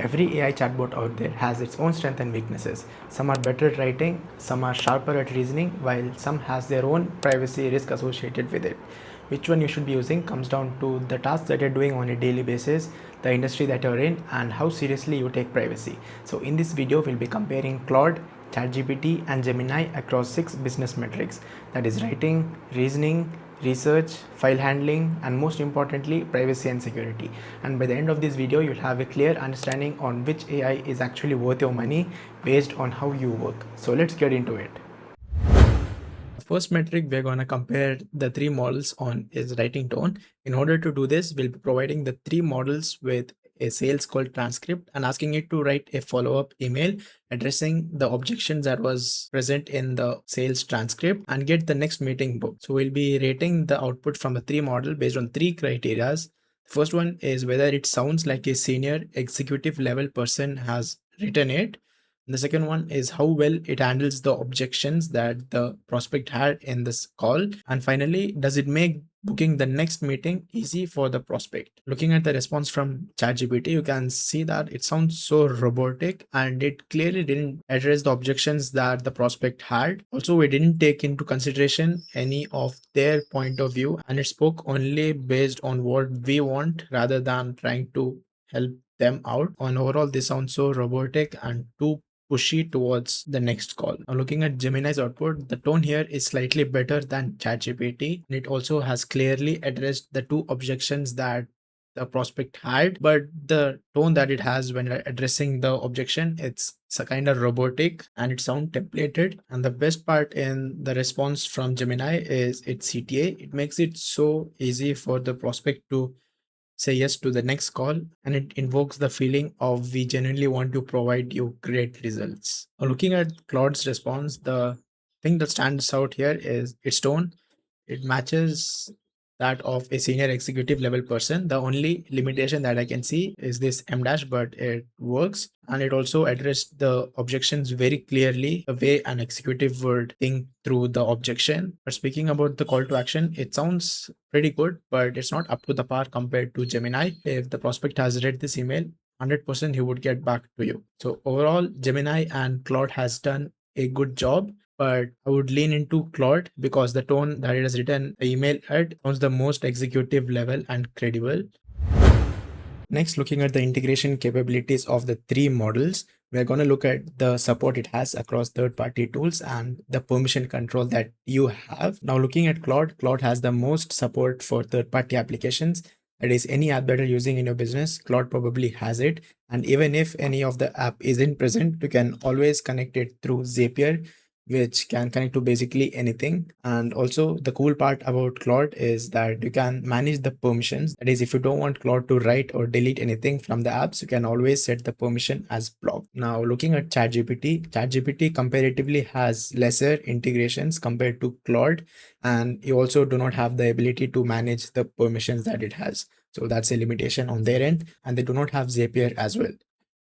Every AI chatbot out there has its own strengths and weaknesses. Some are better at writing, some are sharper at reasoning, while some has their own privacy risk associated with it. Which one you should be using comes down to the tasks that you're doing on a daily basis, the industry that you're in, and how seriously you take privacy. So in this video, we'll be comparing Claude, ChatGPT, and Gemini across 6 business metrics, that is writing, reasoning, research, file handling, and most importantly, privacy and security. And by the end of this video, you'll have a clear understanding on which AI is actually worth your money based on how you work. So let's get into it. The first metric we're going to compare the 3 models on is writing tone. In order to do this, we'll be providing the 3 models with a sales call transcript and asking it to write a follow-up email addressing the objections that was present in the sales transcript and get the next meeting booked. So we'll be rating the output from the 3 model based on 3 criteria. The first one is whether it sounds like a senior executive level person has written it. The second one is how well it handles the objections that the prospect had in this call. And finally, does it make booking the next meeting easy for the prospect? Looking at the response from ChatGPT, you can see that it sounds so robotic and it clearly didn't address the objections that the prospect had. Also, we didn't take into consideration any of their point of view, and it spoke only based on what we want rather than trying to help them out. On overall, this sounds so robotic and too pushy towards the next call. Now looking at Gemini's output, the tone here is slightly better than ChatGPT, and it also has clearly addressed the 2 objections that the prospect had, but the tone that it has when addressing the objection, it's a kind of robotic and it sounds templated. And the best part in the response from Gemini is its CTA. It makes it so easy for the prospect to say yes to the next call, and it invokes the feeling of we genuinely want to provide you great results. Now, looking at Claude's response, the thing that stands out here is its tone. It matches that of a senior executive level person. The only limitation that I can see is this M dash, but it works. And it also addressed the objections very clearly, the way an executive would think through the objection. But speaking about the call to action, it sounds pretty good, but it's not up to the par compared to Gemini. If the prospect has read this email, 100% he would get back to you. So overall, Gemini and Claude has done a good job, but I would lean into Claude because the tone that it has written the email at sounds the most executive level and credible. Next, looking at the integration capabilities of the 3 models, we're going to look at the support it has across third-party tools and the permission control that you have. Now, looking at Claude, Claude has the most support for third-party applications. That is, any app that you're using in your business, Claude probably has it. And even if any of the app isn't present, you can always connect it through Zapier, which can connect to basically anything. And also the cool part about Claude is that you can manage the permissions. That is, if you don't want Claude to write or delete anything from the apps, you can always set the permission as blocked. Now looking at ChatGPT, ChatGPT comparatively has lesser integrations compared to Claude, and you also do not have the ability to manage the permissions that it has. So that's a limitation on their end, and they do not have Zapier as well.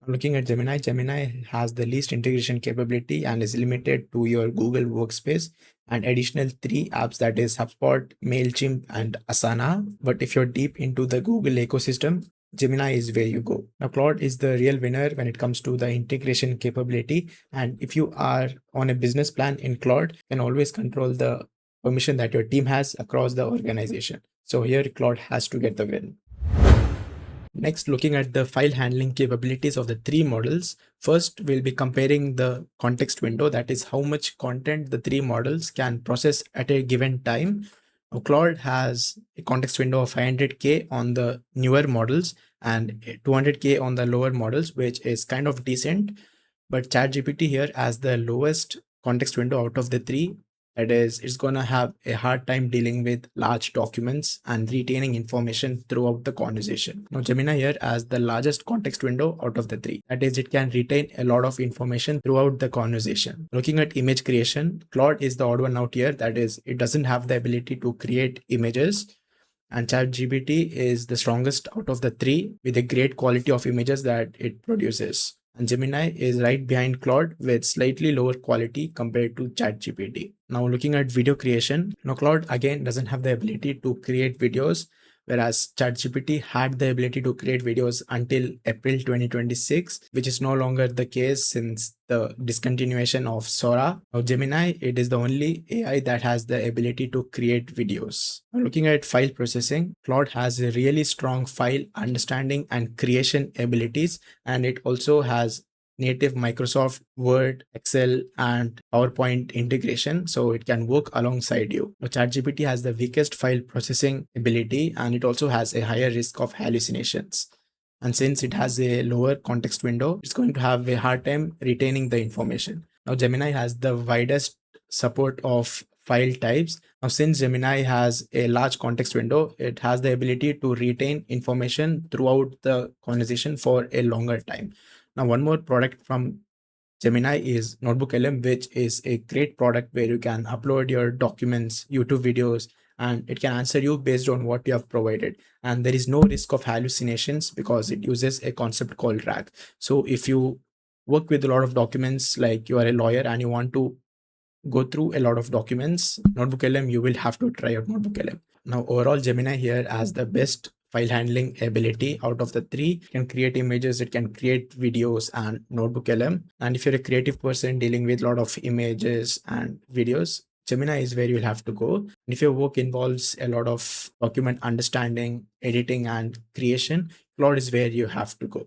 Looking at Gemini, Gemini has the least integration capability and is limited to your Google Workspace and additional 3 apps, that is HubSpot, MailChimp, and Asana. But if you're deep into the Google ecosystem, Gemini is where you go. Now, Claude is the real winner when it comes to the integration capability. And if you are on a business plan in Claude, you can always control the permission that your team has across the organization. So here, Claude has to get the win. Next, looking at the file handling capabilities of the 3 models. First, we'll be comparing the context window, that is how much content the 3 models can process at a given time. Now, Claude has a context window of 500K on the newer models and 200K on the lower models, which is kind of decent. But ChatGPT here has the lowest context window out of the 3. That is, it's going to have a hard time dealing with large documents and retaining information throughout the conversation. Now, Gemini here has the largest context window out of the 3. That is, it can retain a lot of information throughout the conversation. Looking at image creation, Claude is the odd one out here. That is, it doesn't have the ability to create images. And ChatGPT is the strongest out of the 3 with a great quality of images that it produces. And Gemini is right behind Claude with slightly lower quality compared to ChatGPT. Now looking at video creation, now Claude again doesn't have the ability to create videos, whereas ChatGPT had the ability to create videos until April 2026, which is no longer the case since the discontinuation of Sora. Now, Gemini, it is the only AI that has the ability to create videos. Now, looking at file processing, Claude has a really strong file understanding and creation abilities, and it also has native Microsoft Word, Excel, and PowerPoint integration, so it can work alongside you. Now, ChatGPT has the weakest file processing ability, and it also has a higher risk of hallucinations. And since it has a lower context window, it's going to have a hard time retaining the information. Now, Gemini has the widest support of file types. Now, since Gemini has a large context window, it has the ability to retain information throughout the conversation for a longer time. Now, one more product from Gemini is Notebook LM, which is a great product where you can upload your documents, YouTube videos, and it can answer you based on what you have provided. And there is no risk of hallucinations because it uses a concept called RAG. So if you work with a lot of documents, like you are a lawyer and you want to go through a lot of documents, Notebook LM, you will have to try out Notebook LM. Now, overall, Gemini here has the best file handling ability out of the three. It can create images, it can create videos, and Notebook LM. And if you're a creative person dealing with a lot of images and videos, Gemini is where you'll have to go. And if your work involves a lot of document understanding, editing, and creation, Claude is where you have to go.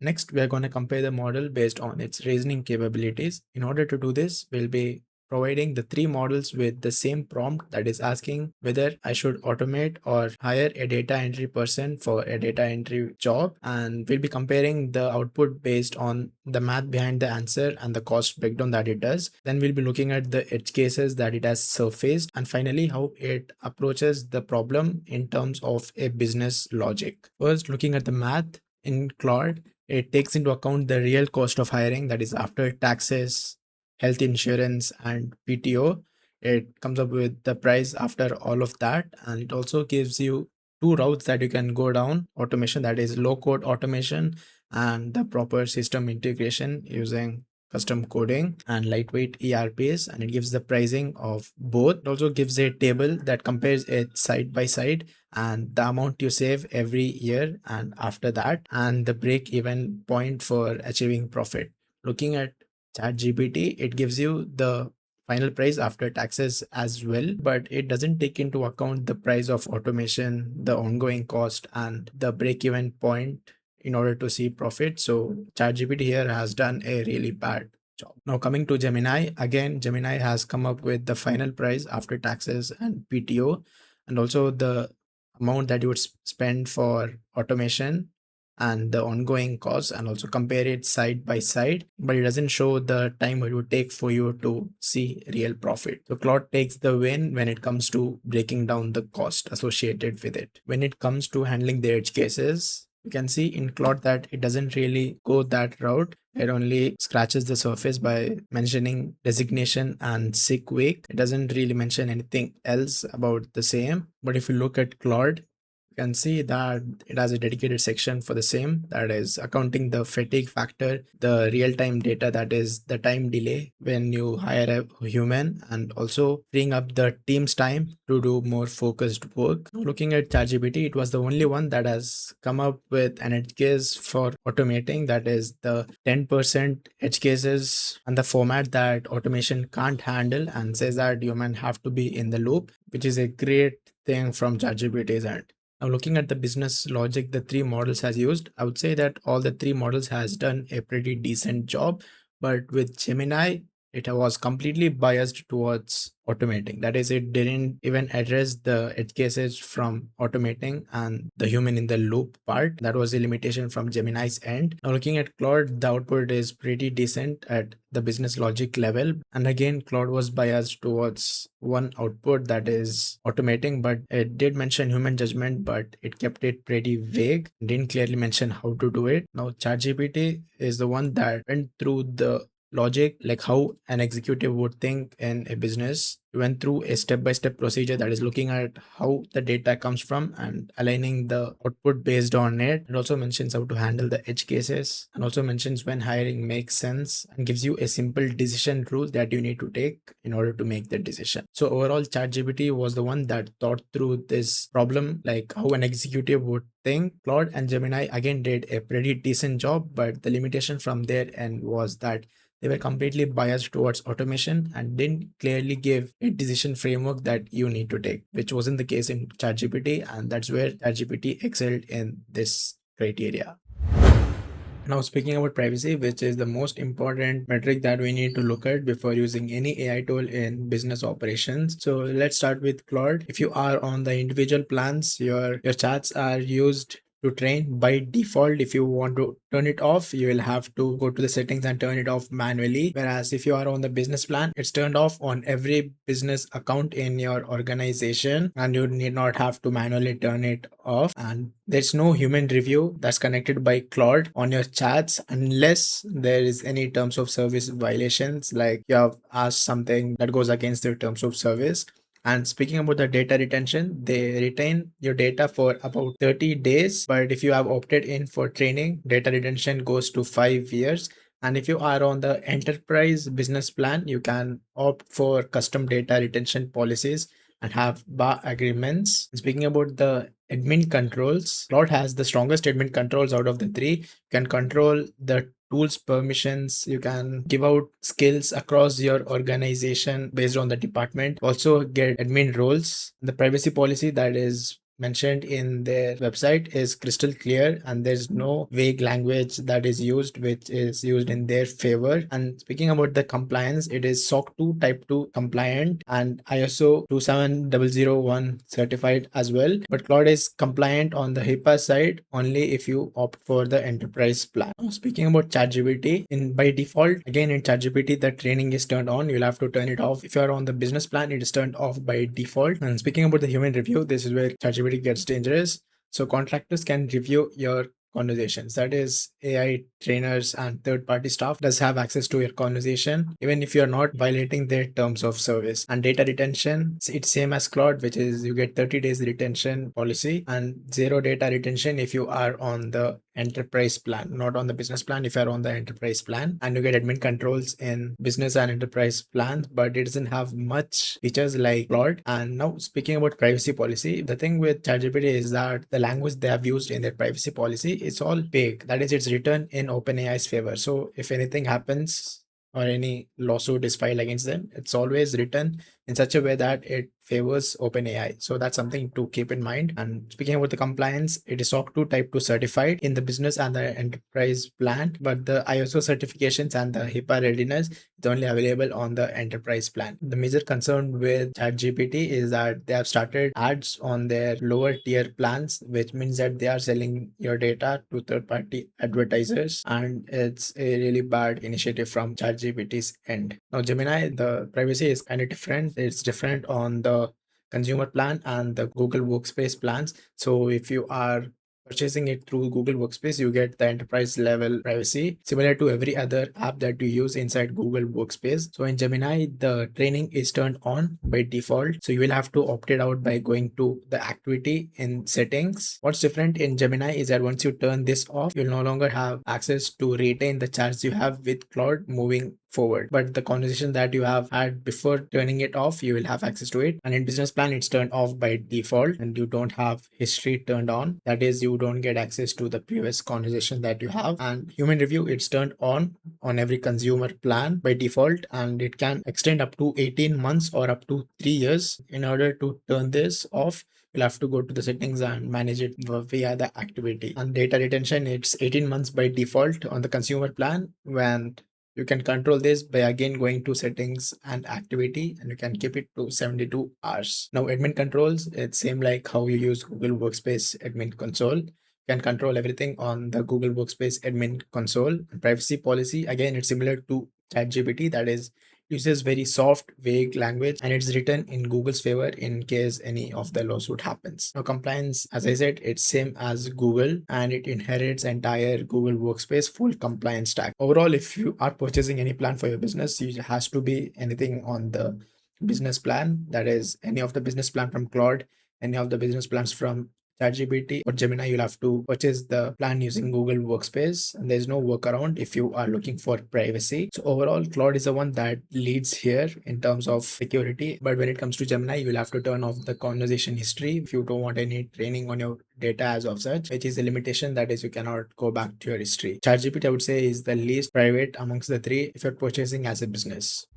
Next, we are going to compare the model based on its reasoning capabilities. In order to do this, we'll be providing the three models with the same prompt, that is asking whether I should automate or hire a data entry person for a data entry job. And we'll be comparing the output based on the math behind the answer and the cost breakdown that it does. Then we'll be looking at the edge cases that it has surfaced, and finally how it approaches the problem in terms of a business logic. First, looking at the math in Claude, it takes into account the real cost of hiring, that is after taxes, health insurance, and PTO. It comes up with the price after all of that, and it also gives you two routes that you can go down: automation, that is low code automation, and the proper system integration using custom coding and lightweight ERPs, and it gives the pricing of both. It also gives a table that compares it side by side and the amount you save every year and after that, and the break even point for achieving profit. Looking at ChatGPT, it gives you the final price after taxes as well, but it doesn't take into account the price of automation, the ongoing cost, and the break even point in order to see profit. So ChatGPT here has done a really bad job. Now coming to Gemini, again, Gemini has come up with the final price after taxes and PTO, and also the amount that you would spend for automation and the ongoing costs, and also compare it side by side, but it doesn't show the time it would take for you to see real profit. So Claude takes the win when it comes to breaking down the cost associated with it. When it comes to handling the edge cases, you can see in Claude that it doesn't really go that route. It only scratches the surface by mentioning designation and sick week. It doesn't really mention anything else about the same. But if you look at Claude, you can see that it has a dedicated section for the same, that is accounting the fatigue factor, the real-time data, that is the time delay when you hire a human, and also freeing up the team's time to do more focused work. Looking at ChatGPT, it was the only one that has come up with an edge case for automating, that is the 10% edge cases and the format that automation can't handle, and says that human have to be in the loop, which is a great thing from ChatGPT's end. Now looking at the business logic the three models has used, I would say that all the three models has done a pretty decent job, but with Gemini, it was completely biased towards automating. That is, it didn't even address the edge cases from automating and the human in the loop part. That was a limitation from Gemini's end. Now looking at Claude, the output is pretty decent at the business logic level. And again, Claude was biased towards one output, that is automating, but it did mention human judgment, but it kept it pretty vague, didn't clearly mention how to do it. Now ChatGPT is the one that went through the logic, like how an executive would think in a business. We went through a step-by-step procedure that is looking at how the data comes from and aligning the output based on it. It also mentions how to handle the edge cases, and also mentions when hiring makes sense, and gives you a simple decision rule that you need to take in order to make the decision. So overall, ChatGPT was the one that thought through this problem, like how an executive would think. Claude and Gemini again did a pretty decent job, but the limitation from their end was that they were completely biased towards automation and didn't clearly give a decision framework that you need to take, which wasn't the case in ChatGPT, and that's where ChatGPT excelled in this criteria. Now, speaking about privacy, which is the most important metric that we need to look at before using any AI tool in business operations. So let's start with Claude. If you are on the individual plans, your chats are used to train by default. If you want to turn it off, you will have to go to the settings and turn it off manually. Whereas if you are on the business plan, it's turned off on every business account in your organization, and you need not have to manually turn it off. And there's no human review that's connected by Claude on your chats unless there is any terms of service violations, like you have asked something that goes against their terms of service. And speaking about the data retention, they retain your data for about 30 days. But if you have opted in for training, data retention goes to 5 years. And if you are on the enterprise business plan, you can opt for custom data retention policies and have bar agreements. Speaking about the admin controls, Cloud has the strongest admin controls out of the three. You can control the tools permissions, you can give out skills across your organization based on the department, also get admin roles. The privacy policy that is mentioned in their website is crystal clear, and there's no vague language that is used which is used in their favor. And speaking about the compliance, it is SOC 2 type 2 compliant and ISO 27001 certified as well, but Claude is compliant on the HIPAA side only if you opt for the enterprise plan. Now, speaking about ChatGPT, in by default, again in ChatGPT the training is turned on, you'll have to turn it off. If you are on the business plan, it is turned off by default. And speaking about the human review, this is where ChatGPT gets dangerous. So contractors can review your conversations. That is, AI trainers and third-party staff does have access to your conversation, even if you're not violating their terms of service. And data retention, it's same as Claude, which is you get 30 days retention policy and zero data retention if you are on the enterprise plan, not on the business plan. If you're on the enterprise plan, and you get admin controls in business and enterprise plans, but it doesn't have much features like Claude. And now, speaking about privacy policy, the thing with ChatGPT is that the language they have used in their privacy policy, it's all big. That is, it's written in OpenAI's favor. So if anything happens or any lawsuit is filed against them, it's always written in such a way that it favors OpenAI. So that's something to keep in mind. And speaking about the compliance, it is SOC 2 Type 2 certified in the business and the enterprise plan, but the ISO certifications and the HIPAA readiness is only available on the enterprise plan. The major concern with ChatGPT is that they have started ads on their lower tier plans, which means that they are selling your data to third-party advertisers, and it's a really bad initiative from ChatGPT's end. Now, Gemini, the privacy is kind of different. It's different on the consumer plan and the Google Workspace plans. So if you are purchasing it through Google Workspace, you get the enterprise level privacy similar to every other app that you use inside Google Workspace. So in Gemini, the training is turned on by default. So you will have to opt it out by going to the activity in settings. What's different in Gemini is that once you turn this off, you'll no longer have access to retain the chats you have with Claude moving forward, but the conversation that you have had before turning it off, you will have access to it. And in business plan, it's turned off by default, and you don't have history turned on. That is, you don't get access to the previous conversation that you have. And human review, it's turned on every consumer plan by default, and it can extend up to 18 months or up to 3 years. In order to turn this off, you'll have to go to the settings and manage it via the activity. And data retention, it's 18 months by default on the consumer plan, when you can control this by again going to settings and activity, and you can keep it to 72 hours. Now, admin controls, it's same like how you use Google Workspace admin console. You can control everything on the Google Workspace admin console. And privacy policy, again, it's similar to ChatGPT. That is, uses very soft, vague language, and it's written in Google's favor in case any of the lawsuit happens. Now, compliance, as I said, it's same as Google, and it inherits entire Google Workspace full compliance stack. Overall, if you are purchasing any plan for your business, it has to be anything on the business plan. That is, any of the business plan from Claude, any of the business plans from ChatGPT or Gemini, you'll have to purchase the plan using Google Workspace, and there's no workaround if you are looking for privacy. So overall, Claude is the one that leads here in terms of security. But when it comes to Gemini, you'll have to turn off the conversation history if you don't want any training on your data as of such, which is a limitation, that is you cannot go back to your history. ChatGPT, I would say, is the least private amongst the three if you're purchasing as a business.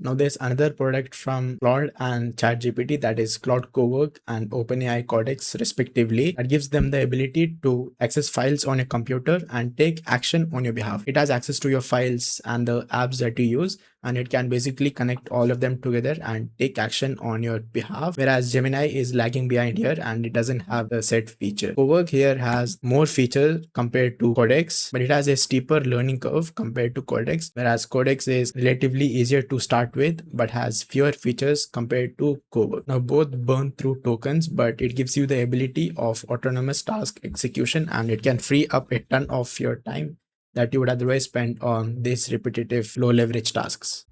Now there's another product from Claude and ChatGPT, that is Claude Cowork and OpenAI Codex respectively, that gives them the ability to access files on your computer and take action on your behalf. It has access to your files and the apps that you use, and it can basically connect all of them together and take action on your behalf, whereas Gemini is lagging behind here and it doesn't have the set feature. Cowork here has more features compared to Codex, but it has a steeper learning curve compared to Codex, whereas Codex is relatively easier to start with but has fewer features compared to Cowork. Now both burn through tokens, but it gives you the ability of autonomous task execution, and it can free up a ton of your time that you would otherwise spend on these repetitive low leverage tasks.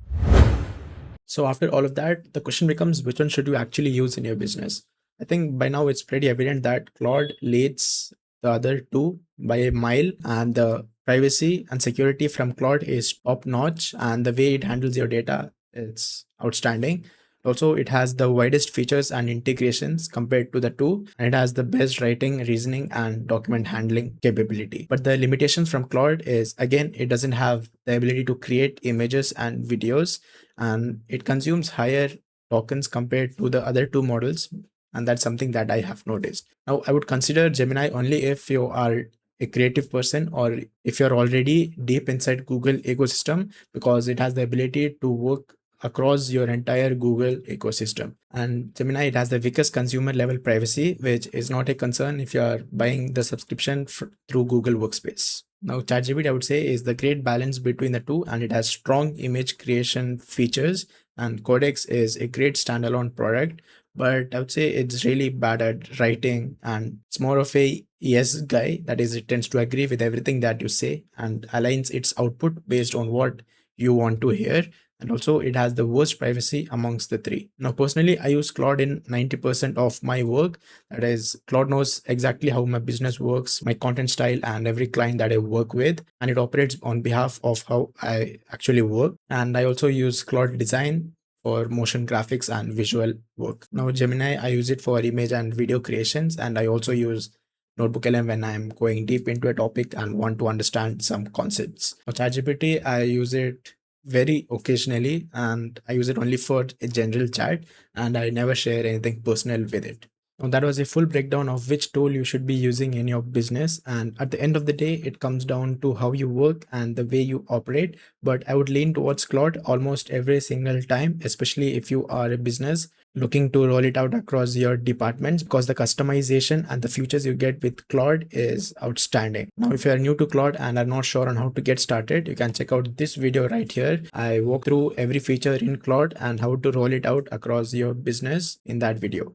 So after all of that, the question becomes, which one should you actually use in your business? I think by now it's pretty evident that Claude leads the other two by a mile, and the privacy and security from Claude is top notch, and the way it handles your data is outstanding. Also, it has the widest features and integrations compared to the two, and it has the best writing, reasoning, and document handling capability. But the limitations from Claude is, again, it doesn't have the ability to create images and videos, and it consumes higher tokens compared to the other two models. And that's something that I have noticed. Now, I would consider Gemini only if you are a creative person or if you're already deep inside Google ecosystem, because it has the ability to work across your entire Google ecosystem. And Gemini, it has the weakest consumer level privacy, which is not a concern if you are buying the subscription through Google Workspace. Now, ChatGPT, I would say, is the great balance between the two, and it has strong image creation features, and Codex is a great standalone product, but I would say it's really bad at writing, and it's more of a yes guy. That is, it tends to agree with everything that you say and aligns its output based on what you want to hear. And also, it has the worst privacy amongst the three. Now, personally, I use Claude in 90% of my work. That is, Claude knows exactly how my business works, my content style, and every client that I work with, and it operates on behalf of how I actually work. And I also use Claude Design for motion graphics and visual work. Now, Gemini, I use it for image and video creations, and I also use Notebook LM when I'm going deep into a topic and want to understand some concepts. Now, ChatGPT, I use it very occasionally, and I use it only for a general chat, and I never share anything personal with it. Now, that was a full breakdown of which tool you should be using in your business. And at the end of the day, it comes down to how you work and the way you operate. But I would lean towards Claude almost every single time, especially if you are a business looking to roll it out across your departments, because the customization and the features you get with Claude is outstanding. Now, if you are new to Claude and are not sure on how to get started, you can check out this video right here. I walk through every feature in Claude and how to roll it out across your business in that video.